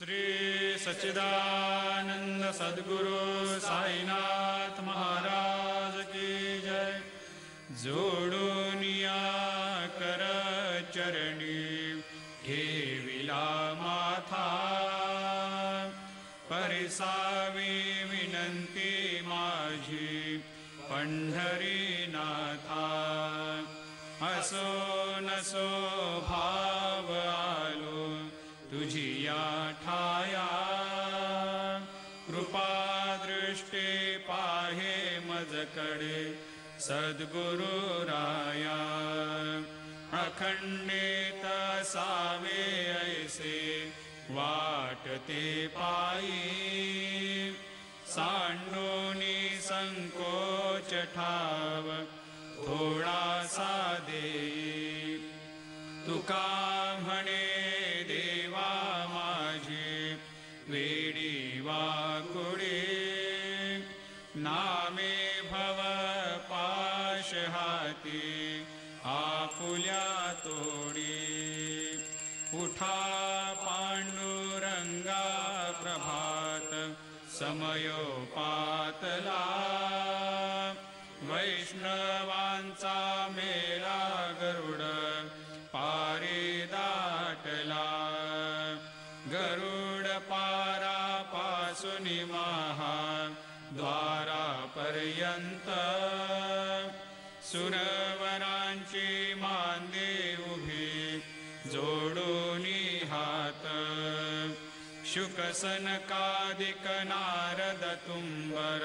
श्री सच्चिदानंद सद्गुरु साईनाथ महाराज की जय। जोडूनिया कर चरणी ठेविला माथा, परिसावी विनंती माझी पंढरीनाथा। असो नसो भाव आलो तुझी या ठाया, कृपा दृष्टी पाहे मजकडे सद्गुरु राया। अखंडित सावे ऐसे वाटते पायी, सांडोनी संकोच ठाव थोडासा देई। तुका म्हणे देवा माझी वेडी वाकुडी, नामे भव पाश हाती आपुल्या तोडी। उठा पांडुरंगा प्रभात समयोपातला, वैष्णवांचा मेला गरुड पारी दाटला। गरुड पारापासून महा द्वारापर्यंत, सुरवरांची मांदे उभी जोडूनी हात। शुकसनकादिक नारद तुंबर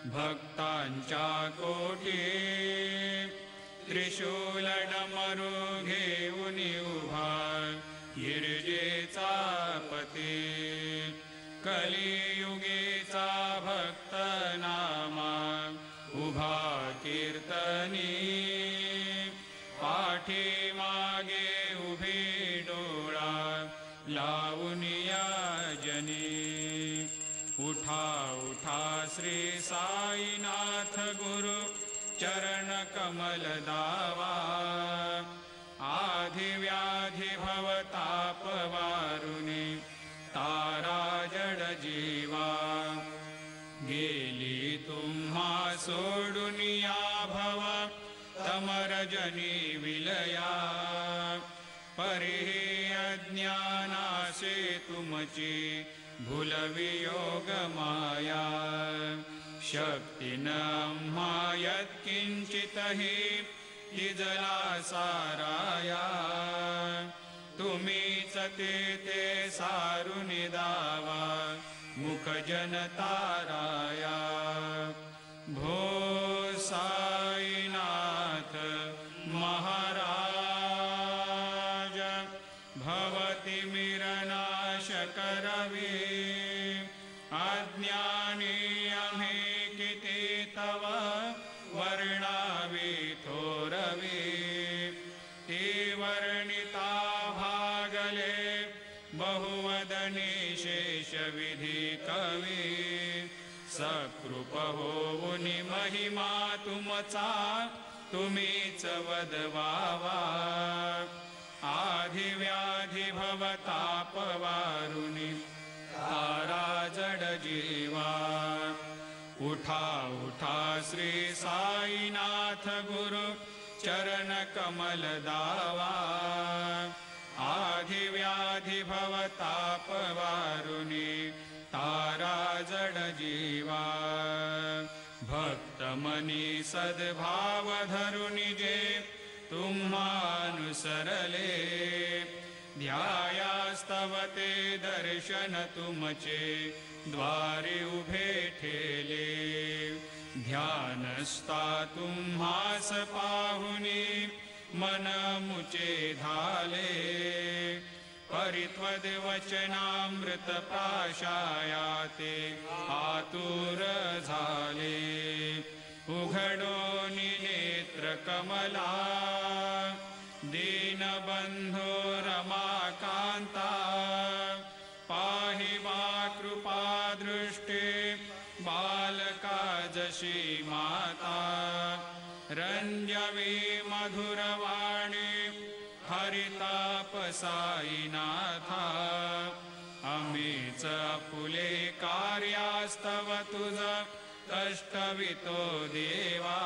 भक्तांच्या कोटी, त्रिशूल डमरू घेऊन उभा गिरिजेचा पती। कलियुगीचा भक्त नामा उभा कीर्तनी, पाठी मागे उभी डोळा लावून या जनी। उठा उठा श्री साईनाथ गुरु चरण कमल दावा, आधी व्याधी भवताप वारुनी तारा जड जीवा। गेली तुम्हा सोडून या भव तमरजनी विलया, परिहि अज्ञानासे तुमची भूलवियोग माया। शक्ती न यत्किंचितहि तिजला साराया, तुम्हीच ते सारुन दावा मुख जनताराया। भो साईनाथ महाराज, भवति मिरनाश करवी। अज्ञानी आम्ही किती तव वर्णावी थोरवी, ती वर्णिता भागले बहुवदनी शेष विधी कवी। सकृप होऊन महिमा तुमचा तुम्हीच वदवावा, आधी व्याधी भवताप वारुनी तारा जड जीवा। उठा उठा श्री साईनाथ गुरु चरण कमल दावा, आधी व्याधी भवताप वारुनी तारा जड जीवा। भक्त मनी सद्भाव धरुनी जे तुम्हानुसरले, ध्यायास्तवते दर्शन तुमचे द्वारे उभे ठेले। ध्यानस्था तुम्हास पाहुनी मन मुचे धाले, परित्वद वचनामृत प्राशायाते आतुर झाले। उघडोनी नेत्र कमला दीनबंधो रमाकांता, पाहि वा कृपा दृष्टी बालका जशी माता। रंजवी मधुरवाणी हरिताप साईनाथा, आम्ही मीच आपुले कार्यास्तव तुझ कष्टवितो देवा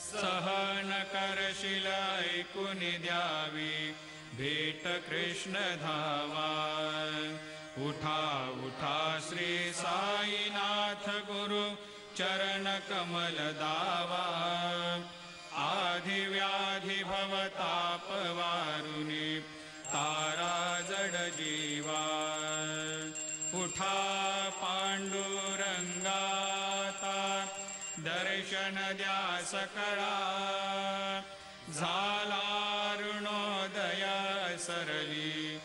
सहन करशील ऐकून द्यावी भेट कृष्ण धावा उठा उठा श्री साईनाथ गुरु चरण कमल दावा आधी व्याधी भवताप वारुनी तारा जड जीवा उठा पांडुरंगाता दर्शन द्या सकळा झाला ऋणोदय सरली